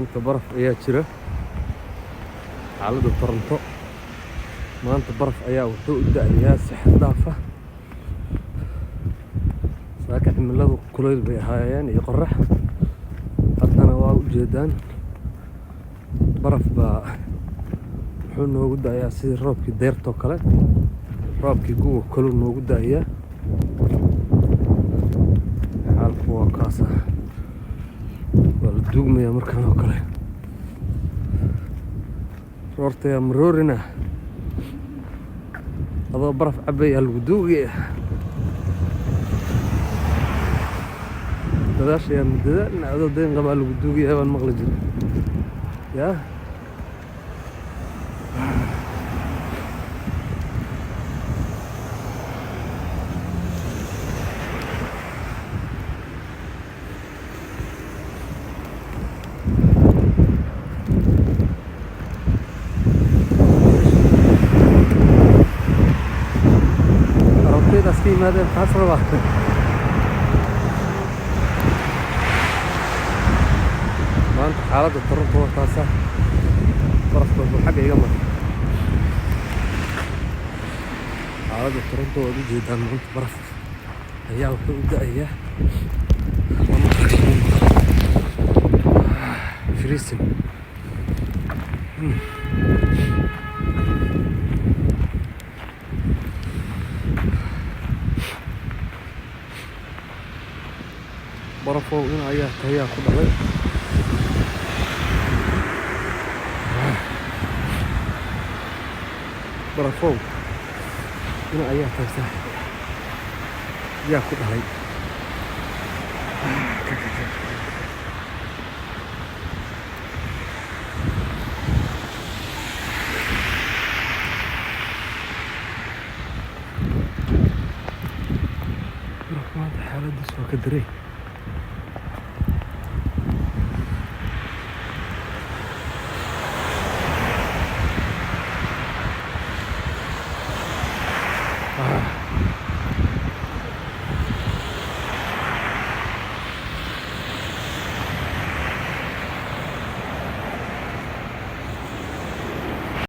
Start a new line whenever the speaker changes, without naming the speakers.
maanta baraf ayaa jira xaaladda Toronto maanta baraf ayaa wuxuu u da'ayaa si xad dhaaf ah saaka cimiladu kuleyl bay ahaayeen iyo qorrax haddana waa u jeedaan baraf baa wuxuu noogu da'ayaa sidii roobkii deyrtoo kale roobkii guga kaluu noogu da'ayaa xaalku waa kaas ah waa la duugmayaa markaan oo kale roortayaa maroorina adoo baraf cabayaa lagu duugaya dadaashayaa muddada adoo dayn qabaa lagu duugaya baan maqli jiray yaa هذا الحصر واحد ما أنت حالات الطرق هو كاسة طرف حق يجمع حالات الطرق هو دي جدا ما أنت برف هي وتبدأ هي فريسن barafo in ayaa ku dhalay barafo in ayaa tagsa yaa ku dhalay maanta xaaladdiis waa ka daray